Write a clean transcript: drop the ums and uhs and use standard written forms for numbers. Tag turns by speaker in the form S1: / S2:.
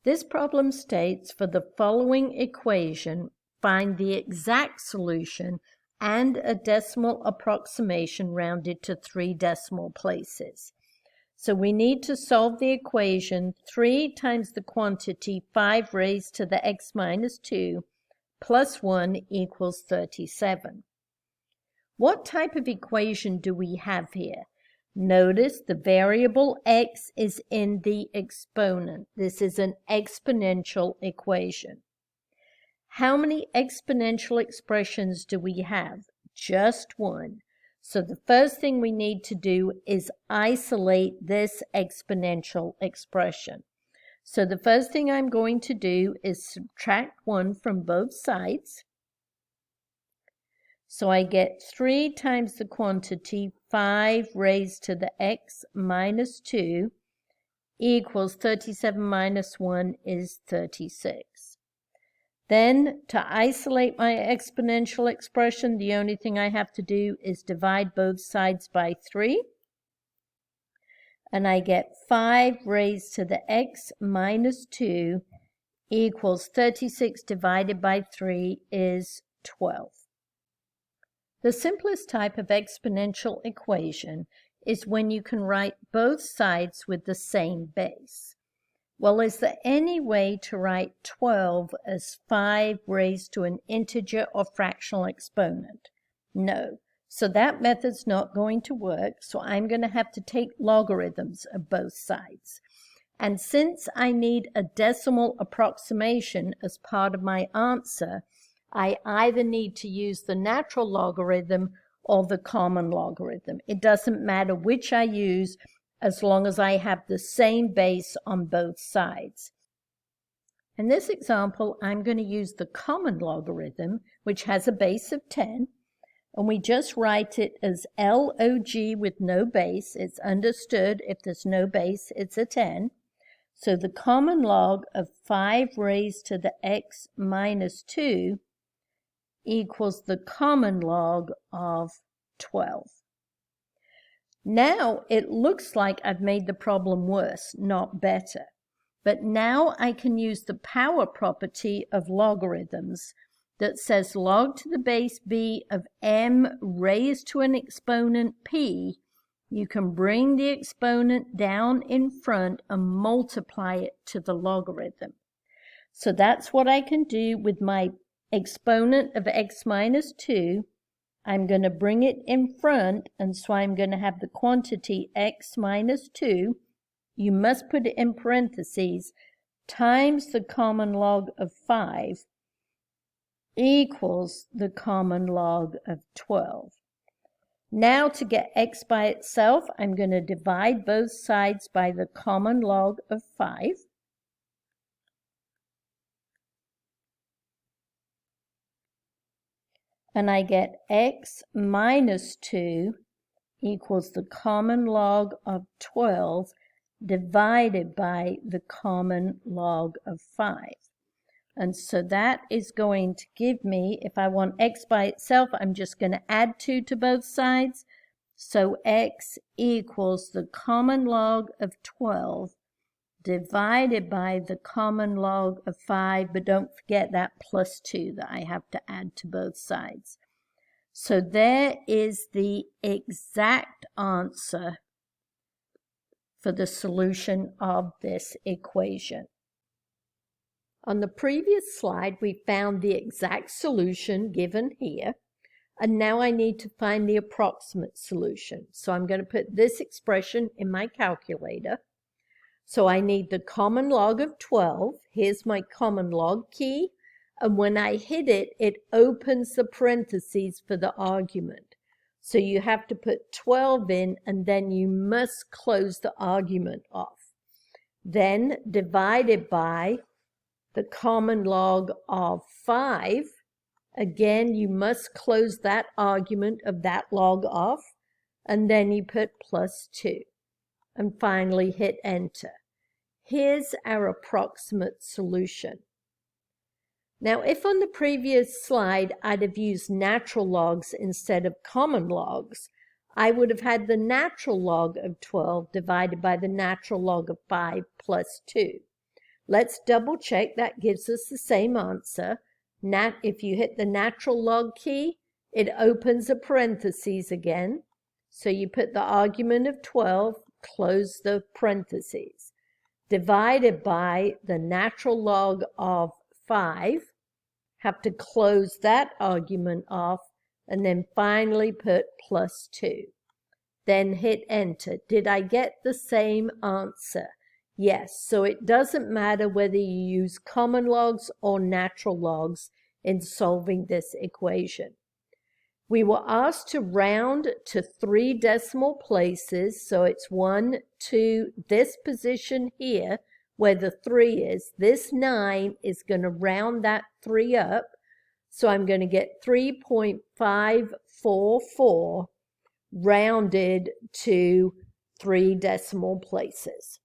S1: This problem states for the following equation, find the exact solution and a decimal approximation rounded to 3 decimal places. So we need to solve the equation 3 times the quantity 5 raised to the x minus 2 plus 1 equals 37. What type of equation do we have here? Notice the variable x is in the exponent. This is an exponential equation. How many exponential expressions do we have? Just one. So the first thing we need to do is isolate this exponential expression. So the first thing I'm going to do is subtract 1 from both sides. So I get 3 times the quantity 5 raised to the x minus 2 equals 37 minus 1 is 36. Then to isolate my exponential expression, the only thing I have to do is divide both sides by 3. And I get 5 raised to the x minus 2 equals 36 divided by 3 is 12. The simplest type of exponential equation is when you can write both sides with the same base. Well, is there any way to write 12 as 5 raised to an integer or fractional exponent? No. So that method's not going to work, so I'm going to have to take logarithms of both sides. And since I need a decimal approximation as part of my answer, I either need to use the natural logarithm or the common logarithm. It doesn't matter which I use as long as I have the same base on both sides. In this example, I'm going to use the common logarithm, which has a base of 10, and we just write it as log with no base. It's understood if there's no base, it's a 10. So the common log of 5 raised to the x minus 2 equals the common log of 12. Now it looks like I've made the problem worse, not better. But now I can use the power property of logarithms that says log to the base b of m raised to an exponent p. You can bring the exponent down in front and multiply it to the logarithm. So that's what I can do with my exponent of x minus 2. I'm going to bring it in front, and so I'm going to have the quantity x minus 2. You must put it in parentheses, times the common log of 5 equals the common log of 12. Now to get x by itself, I'm going to divide both sides by the common log of 5. And I get x minus 2 equals the common log of 12 divided by the common log of 5. And so that is going to give me, if I want x by itself, I'm just going to add 2 to both sides. So x equals the common log of 12 divided by the common log of 5, but don't forget that plus 2 that I have to add to both sides. So there is the exact answer for the solution of this equation. On the previous slide, we found the exact solution given here, and now I need to find the approximate solution. So I'm going to put this expression in my calculator. So I need the common log of 12. Here's my common log key, and when I hit it, it opens the parentheses for the argument. So you have to put 12 in, and then you must close the argument off. Then divided by the common log of 5. Again, you must close that argument of that log off, and then you put plus 2. And finally hit enter. Here's our approximate solution. Now, if on the previous slide I'd have used natural logs instead of common logs, I would have had the natural log of 12 divided by the natural log of 5 plus 2. Let's double check that gives us the same answer. If you hit the natural log key, it opens a parentheses again. So you put the argument of 12, close the parentheses, divided by the natural log of 5. Have to close that argument off, and then finally put plus 2. Then hit enter. Did I get the same answer? Yes, so it doesn't matter whether you use common logs or natural logs in solving this equation. We were asked to round to 3 decimal places, so it's 1, 2, this position here where the 3 is. This 9 is going to round that 3 up, so I'm going to get 3.544 rounded to 3 decimal places.